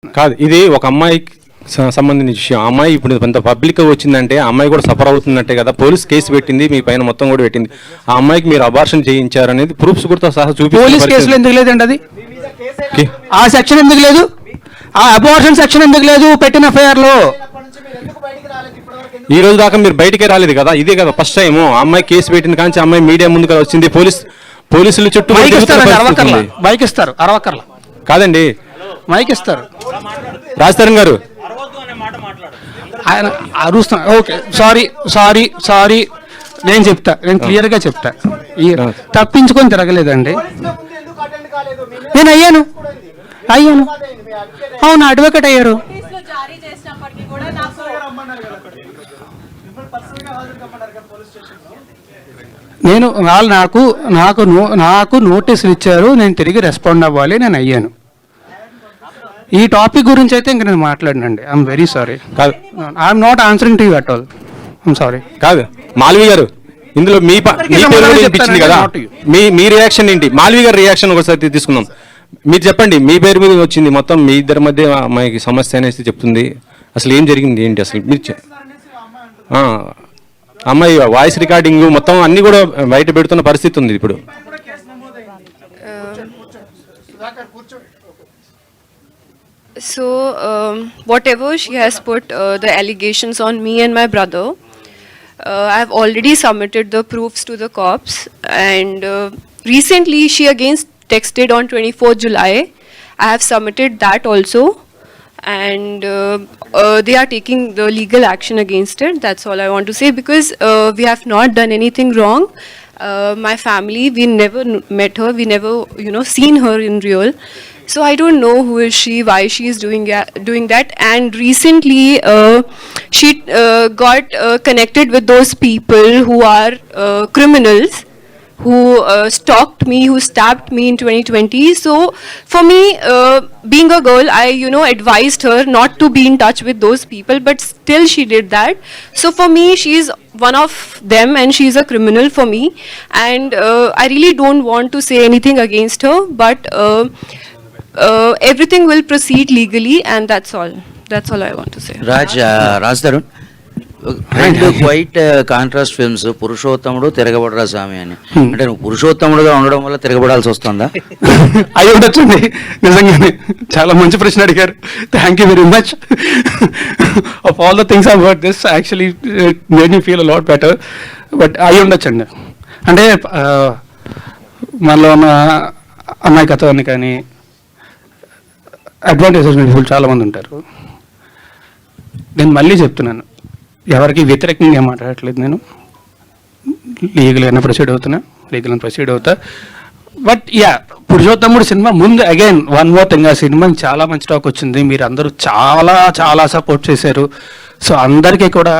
కాదు, ఇది ఒక అమ్మాయికి సంబంధించిన విషయం. అమ్మాయి ఇప్పుడు కొంత పబ్లిక్ వచ్చిందంటే ఆ అమ్మాయి కూడా సఫర్ అవుతున్నట్టే కదా. పోలీస్ కేసు పెట్టింది, మీ పైన మొత్తం కూడా పెట్టింది. ఆ అమ్మాయికి మీరు అబార్షన్ చేయించారు అనేది ప్రూఫ్స్ కూడా సహా చూపి పోలీస్ కేసులో ఎందుకు లేదండి? అది ఆ సెక్షన్ ఎందుకు లేదు? ఆ అబార్షన్ సెక్షన్ ఎందుకు లేదు పెట్టిన ఎఫ్ఐఆర్ లో? ఈ రోజు దాకా మీరు బయటికే రాలేదు కదా. ఇదే కదా ఫస్ట్ టైం అమ్మాయి కేసు పెట్టింది కానీ అమ్మాయి మీడియా ముందుకు వచ్చింది. పోలీసులు చుట్టూ బైక్ ఇస్తారు అరవకర్ల కాదండి, మైక్ ఇస్తారు. రాజతరణ్ గారు ఆయన అరుస్తున్నా. ఓకే, సారీ సారీ సారీ, నేను చెప్తా, నేను క్లియర్గా చెప్తా. తప్పించుకొని తిరగలేదండి, నేను అయ్యాను. అవును, అడ్వకేట్ అయ్యారు. నేను వాళ్ళు నాకు నోటీసులు ఇచ్చారు, నేను తిరిగి రెస్పాండ్ అవ్వాలి, నేను అయ్యాను. ఈ టాపిక్ గురించి అయితే ఇంక నేను మాట్లాడినండి. I'm very sorry. కాదు, I'm not answering to you at all. I'm sorry. కాదు మాల్వి గారు, ఇందులో మీ పేరు వినిపించింది కదా, మీ రియాక్షన్ ఏంటి? మాల్వి గారి రియాక్షన్ ఒకసారి తీసుకుందాం. మీరు చెప్పండి, మీ పేరు మీద వచ్చింది మొత్తం మీ ఇద్దరి మధ్య అమ్మాయికి సమస్య అనేసి చెప్తుంది. అసలు ఏం జరిగింది ఏంటి అసలు? మీరు అమ్మాయి వాయిస్ రికార్డింగ్ మొత్తం అన్ని కూడా బయట పెడుతున్న పరిస్థితి ఉంది ఇప్పుడు. So, whatever she has put the allegations on me and my brother, I have already submitted the proofs to the cops, and recently she again texted on 24th July. I have submitted that also, and they are taking the legal action against it. That's all I want to say, because we have not done anything wrong. My family, we never met her, we never seen her in real. So I don't know who is she, why she is doing that. And recently she got connected with those people who are criminals, who stalked me, who stabbed me in 2020. So for me, being a girl, I advised her not to be in touch with those people, but still she did that. So for me, she is one of them and she is a criminal for me. And I really don't want to say anything against her, but everything will proceed legally, and that's all I want to say. Raj Tarun, రెండు quiet contrast films, పురుషోత్తముడు, తిరగబడరా స్వామి అని. అంటే నువ్వు పురుషోత్తముడుగా ఉండడం వల్ల తిరగబడాల్సి వస్తుందా? అయి ఉండొచ్చండి, నిజంగానే చాలా మంచి ప్రశ్న అడిగారు. Thank you very much. Of all the things I heard, this actually made me feel a lot better. But అయి ఉండొచ్చండి. అంటే మనలో ఉన్న అమాయకత్వాన్ని కానీ అడ్వాంటేజెస్ పీపుల్ చాలామంది ఉంటారు. నేను మళ్ళీ చెప్తున్నాను, ఎవరికి వ్యతిరేకంగా మాట్లాడట్లేదు. నేను లీగల్గానే ప్రొసీడ్ అవుతా. బట్ యా, పురుషోత్తముడు సినిమా ముందు అగైన్ వన్ మోర్ థింగ్, ఆ సినిమాకి చాలా మంచి టాక్ వచ్చింది. మీరు అందరూ చాలా చాలా సపోర్ట్ చేశారు. సో అందరికీ కూడా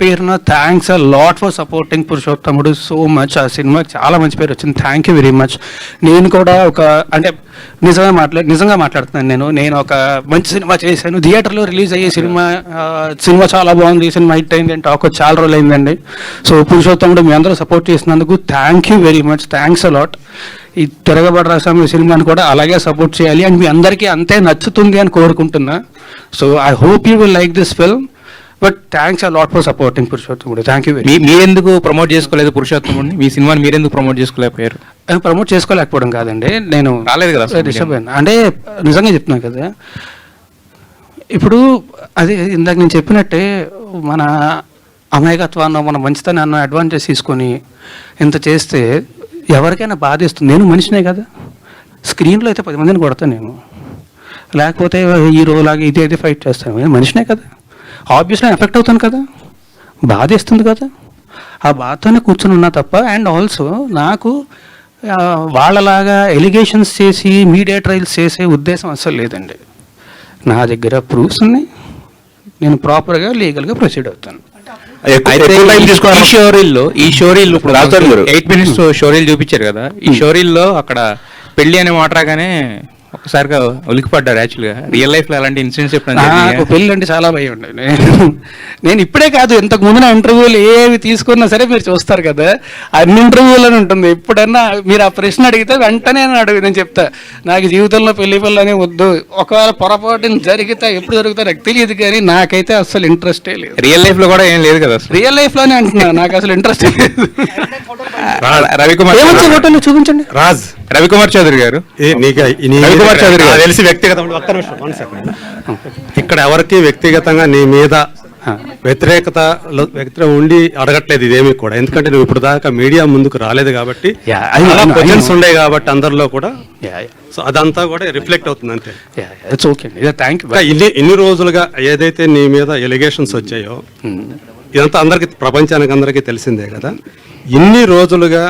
పేరున thanks a lot for supporting పురుషోత్తముడు సో మచ్. ఆ సినిమాకి చాలా మంచి పేరు వచ్చింది. Thank you very much. నేను కూడా అంటే నిజంగా మాట్లాడుతున్నాను. నేను ఒక మంచి సినిమా చేశాను. థియేటర్లో రిలీజ్ అయ్యే సినిమా చాలా బాగుంది, సినిమా హిట్ అయింది అని టాక్ చాలా రోజులు అయిందండి. సో పురుషోత్తముడు మీ అందరూ సపోర్ట్ చేసినందుకు thank you very much. Thanks a lot. ఈ తిరగబడరా స్వామి సినిమాని కూడా అలాగే సపోర్ట్ చేయాలి అని మీ అందరికీ అంతే నచ్చుతుంది అని కోరుకుంటున్నా. So I hope you will like this film. But thanks a lot for supporting Purushothamudu. Thank you very much. మీరెందుకు ప్రమోట్ చేసుకోలేదు పురుషోత్తముడిని? మీ సినిమాని మీరెందుకు ప్రమోట్ చేసుకోలేకపోయారు? ప్రమోట్ చేసుకోలేకపోవడం కాదండి, నేను రాలేదు కదా, డిస్టర్బ్ అయినా. అంటే నిజంగా చెప్తున్నాను కదా, ఇప్పుడు అది ఇందాక నేను చెప్పినట్టే మన అమాయకత్వాన్ని, మన మంచితనాన్ని అడ్వాంటేజ్ తీసుకొని ఇంత చేస్తే ఎవరికైనా బాధేస్తుంది. నేను మనిషినే కదా, స్క్రీన్లో అయితే 10 మందిని కొడతాను నేను, లేకపోతే హీరోలాగా ఇది ఫైట్ చేస్తాను. నేను మనిషినే కదా, ఆబ్వియస్లీ ఎఫెక్ట్ అవుతాను కదా, బాధేస్తుంది కదా. ఆ బాధతోనే కూర్చొని ఉన్నా తప్ప. అండ్ ఆల్సో నాకు వాళ్ళలాగా ఎలిగేషన్స్ చేసి మీడియా ట్రయల్స్ చేసే ఉద్దేశం అస్సలు లేదండి. నా దగ్గర ప్రూఫ్స్ ఉన్నాయి, నేను ప్రాపర్గా లీగల్గా ప్రొసీడ్ అవుతాను. ఈ షోరీల్ ఇప్పుడు 8 minutes షోరీల్ చూపించారు కదా. ఈ షోరీల్లో అక్కడ పెళ్లి అనే మాట రాగానే ఒకసారిగా ఉలికిపడ్డారు యాక్చువల్గా. రియల్ లైఫ్లో అలాంటి ఇన్సిడెంట్స్ ఎప్పుడైనా నాకు జరిగాయా? పెళ్ళి అంటే చాలా భయం అండి. నేను ఇప్పుడే కాదు, ఇంతకు ముందు నా ఇంటర్వ్యూలు ఏవి తీసుకున్నా సరే మీరు చూస్తారు కదా, అన్ని ఇంటర్వ్యూలని ఉంటుంది. ఎప్పుడన్నా మీరు ఆ ప్రశ్న అడిగితే వెంటనే నేను చెప్తా, నాకు జీవితంలో పెళ్లి పిల్లని వద్దు. ఒకవేళ పొరపాటున జరిగితే ఎప్పుడు జరుగుతా నాకు తెలియదు, కానీ నాకైతే అసలు ఇంట్రెస్టే లేదు. రియల్ లైఫ్లో కూడా ఏం లేదు కదా అసలు. రియల్ లైఫ్లోనే అంటున్నా, నాకు అసలు ఇంట్రెస్ట్ లేదు. రవికుమార్ ఏమొచ్చి హోటల్లో చూపించండి. రవికుమార్ చౌదరి గారు, రవికుమార్ చౌదరి గారు. తెలిసి వ్యక్తిగతం ఇక్కడ ఎవరికి వ్యక్తిగతంగా నీ మీద వ్యతిరేకత ఉండి అడగట్లేదు ఇదేమి కూడా, ఎందుకంటే నువ్వు ఇప్పుడు దాకా మీడియా ముందుకు రాలేదు కాబట్టి Yeah, I know, I know. Questions ఉండే కాబట్టి అందరిలో కూడా, Yeah, yeah. సో అదంతా కూడా రిఫ్లెక్ట్ అవుతుంది అంతే. Yeah, yeah, it's okay. Yeah, thank you. ఇంకా ఇన్ని రోజులుగా ఏదైతే నీ మీద ఎలిగేషన్స్ వచ్చాయో ఇదంతా అందరికి, ప్రపంచానికి అందరికీ తెలిసిందే కదా. ఇన్ని రోజులుగా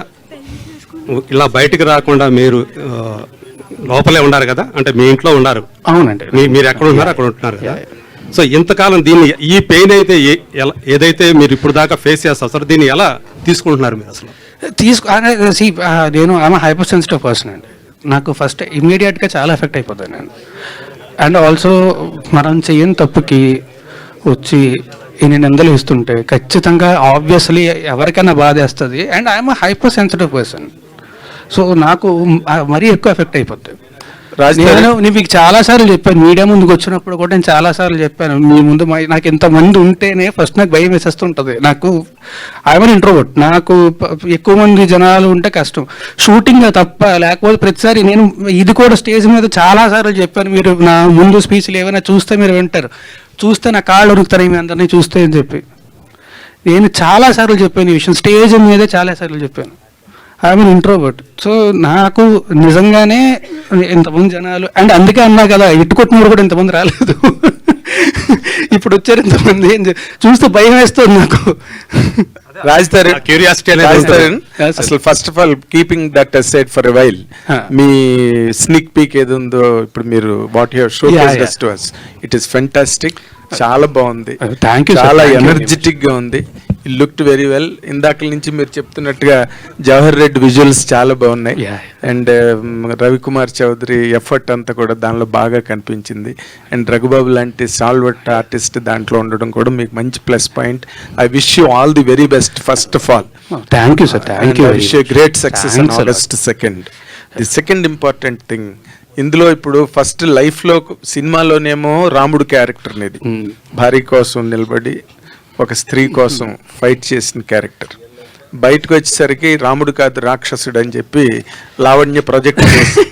ఇలా బయటికి రాకుండా మీరు లోపలే ఉన్నారు కదా, అంటే మీ ఇంట్లో ఉన్నారు, అవునండి. మీరు ఎక్కడ ఉన్నారు అక్కడ ఉంటున్నారు కదా. సో ఇంతకాలం దీన్ని, ఈ పెయిన్ అయితే ఏదైతే మీరు ఇప్పుడు దాకా ఫేస్ చేస్తారు సార్, దీన్ని ఎలా తీసుకుంటున్నారు మీరు అసలు? నేను ఆమె హైపర్ సెన్సిటివ్ పర్సన్ అండి. నాకు ఫస్ట్ ఇమ్మీడియట్గా చాలా ఎఫెక్ట్ అయిపోతాను నేను. అండ్ ఆల్సో మనం చేయని తప్పుకి వచ్చి ఇన్ని నిందలు ఇస్తుంటే ఖచ్చితంగా ఆబ్వియస్లీ ఎవరికైనా బాధేస్తుంది. And I'm hyper sensitive person, so నాకు మరీ ఎక్కువ ఎఫెక్ట్ అయిపోతుంది. నేను మీకు చాలాసార్లు చెప్పాను, మీడియా ముందుకు వచ్చినప్పుడు కూడా నేను చాలాసార్లు చెప్పాను, మీ ముందు నాకు ఇంతమంది ఉంటేనే ఫస్ట్ నాకు భయం వేసేస్తుంటుంది. నాకు ఐఎమ్ ఇంట్రోవర్ట్, నాకు ఎక్కువ మంది జనాలు ఉంటే కష్టం. షూటింగ్ తప్ప, లేకపోతే ప్రతిసారి నేను ఇది కూడా స్టేజ్ మీద చాలాసార్లు చెప్పాను, మీరు నా ముందు స్పీచ్లు ఏమైనా చూస్తే మీరు వింటారు, చూస్తే నా కాళ్ళు ఉరుకుతారు మీ అందరినీ చూస్తే అని చెప్పి నేను చాలాసార్లు చెప్పాను ఈ విషయం, స్టేజ్ మీదే చాలాసార్లు చెప్పాను. I'm introvert. సో నాకు నిజంగానే ఇంతమంది జనాలు, అండ్ అందుకే అన్నా కదా ఇట్టుకొట్టినప్పుడు కూడా ఇంతమంది రాలేదు, ఇప్పుడు వచ్చారు ఇంతమంది, చూస్తే భయం వేస్తుంది నాకు. క్యూరియాసిటీ అసలు first of all keeping that aside for a while, me స్నిక్ peak ఏది ఉందో ఇప్పుడు మీరు what your show to us, it is fantastic, చాలా బాగుంది, థ్యాంక్ యూ, చాలా ఎనర్జెటిక్ గా ఉంది, ఇట్ లుక్డ్ వెరీ వెల్. ఇందాక నుంచి మీరు చెప్తున్నట్టుగా జవహర్ రెడ్డి విజువల్స్ చాలా బాగున్నాయి, అండ్ రవికుమార్ చౌదరి ఎఫర్ట్ అంతా కూడా దానిలో బాగా కనిపించింది. అండ్ రఘుబాబు లాంటి స్టాల్వర్ట్ ఆర్టిస్ట్ దాంట్లో ఉండడం కూడా మీకు మంచి plus point. I wish you all the very best first of all. Thank you sir, thank you. I wish you great success on August 2nd. The second important thing, ఇందులో ఇప్పుడు first లైఫ్లో సినిమాలోనేమో రాముడు character అనేది భార్య కోసం నిలబడి ఒక స్త్రీ కోసం ఫైట్ చేసిన క్యారెక్టర్, బయటకు వచ్చేసరికి రాముడు కాదు రాక్షసుడు అని చెప్పి లావణ్య ప్రొజెక్ట్ చేసి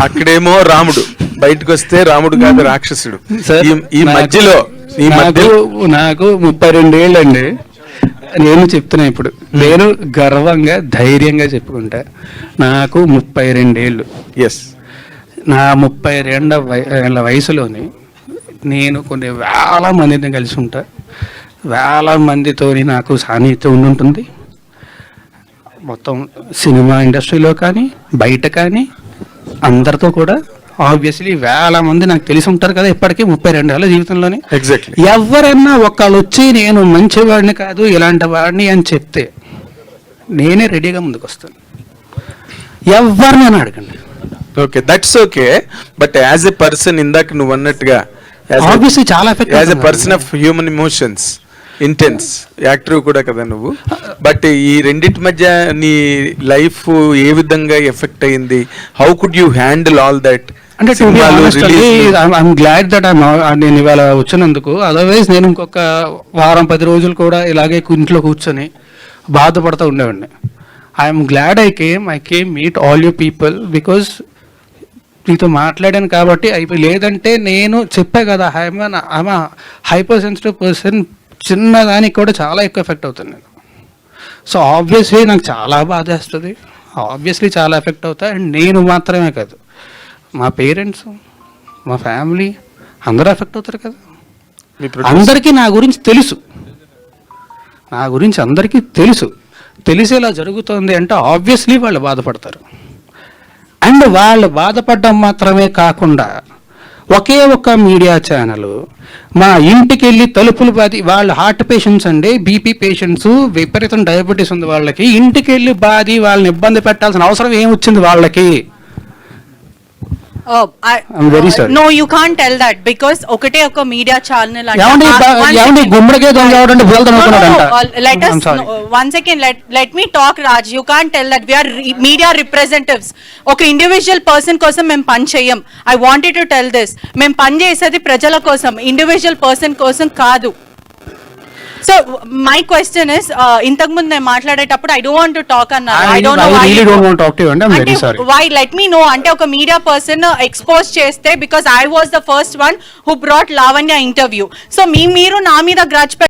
అక్కడేమో రాముడు, బయటకు వస్తే రాముడు కాదు రాక్షసుడు. ఈ మధ్యలో నాకు 32 ఏళ్ళండి. నేను చెప్తున్నా ఇప్పుడు, నేను గర్వంగా ధైర్యంగా చెప్పుకుంటా, నాకు 32 ఏళ్ళు. ఎస్, నా 32 ఏళ్ళ వయసులోని నేను కొన్ని వేల మందిని కలిసి ఉంటా, వేల మందితో నాకు సాన్నిహిత్యం ఉంటుంది. మొత్తం సినిమా ఇండస్ట్రీలో కానీ బయట కానీ అందరితో కూడా ఆబ్వియస్లీ వేల మంది నాకు తెలిసి ఉంటారు కదా ఇప్పటికీ 32 ఏళ్ళ జీవితంలోనే. ఎగ్జాక్ట్లీ. ఎవరన్నా ఒకళ్ళు వచ్చి నేను మంచివాడిని కాదు ఇలాంటి వాడిని అని చెప్తే నేనే రెడీగా ముందుకు వస్తాను, ఎవరినైనా అడగండి. Okay, that's okay. But as a person, ఇందాక నువ్వు అన్నట్టుగా ఆబ్వియస్లీ చాలా effect as a person of human emotions, intense actor కూడా కదా నువ్వు. బట్ ఈ రెండింటి మధ్య నీ లైఫ్ ఏ విధంగా ఎఫెక్ట్ అయింది? How could you handle all that? అంటే ఐఎమ్ గ్లాడ్ దట్ నేను ఇవాళ వచ్చినందుకు. అదర్వైజ్ నేను ఇంకొక వారం 10 రోజులు కూడా ఇలాగే ఇంట్లో కూర్చొని బాధపడుతూ ఉండేవాడిని. I'm glad I came meet all you people because నీతో మాట్లాడాను కాబట్టి అయిపోయి. లేదంటే నేను చెప్పా కదా, ఐఎమ్ హైపర్ సెన్సిటివ్ పర్సన్, చిన్నదానికి కూడా చాలా ఎక్కువ ఎఫెక్ట్ అవుతుంది నేను. సో ఆబ్వియస్లీ నాకు చాలా బాధ వేస్తుంది, ఆబ్వియస్లీ చాలా ఎఫెక్ట్ అవుతా. అండ్ నేను మాత్రమే కాదు, మా పేరెంట్స్, మా ఫ్యామిలీ అందరూ ఎఫెక్ట్ అవుతారు కదా. అందరికీ నా గురించి తెలుసు, నా గురించి అందరికీ తెలుసు. తెలిసేలా జరుగుతుంది అంటే ఆబ్వియస్లీ వాళ్ళు బాధపడతారు. అండ్ వాళ్ళు బాధపడడం మాత్రమే కాకుండా ఒకే ఒక్క మీడియా ఛానల్ మా ఇంటికి వెళ్ళి తలుపులు బాది, వాళ్ళ హార్ట్ పేషెంట్స్ అండి, బీపీ పేషెంట్స్, విపరీతం డయాబెటీస్ ఉంది వాళ్ళకి, ఇంటికి వెళ్ళి బాది వాళ్ళని ఇబ్బంది పెట్టాల్సిన అవసరం ఏమొచ్చింది వాళ్ళకి? I'm very sorry. No, you can't tell that because ఒకటే ఒక మీడియా ఛానల్ ఏమండి గుమ్మడికే దొంగ ఎవడంటే బోల్దనుకున్నాడంట. let us one second, let me talk, Raj. You can't tell that we are media representatives. ఒక ఇండివిజువల్ పర్సన్ కోసం మేము పని చేయం. I wanted to tell this. మేము పని చేసేది ప్రజల కోసం, ఇండివిజువల్ పర్సన్ కోసం కాదు. So my question is, ఇంతకు ముందు నేను మాట్లాడేటప్పుడు I don't want to talk అన్నారు. I don't know why. I really don't want to talk to you and I'm very sorry. Why? Let me know. అంటే ఒక media person expose చేస్తే, because I was the first one who brought Lavanya interview. So మీరు నా మీద grudge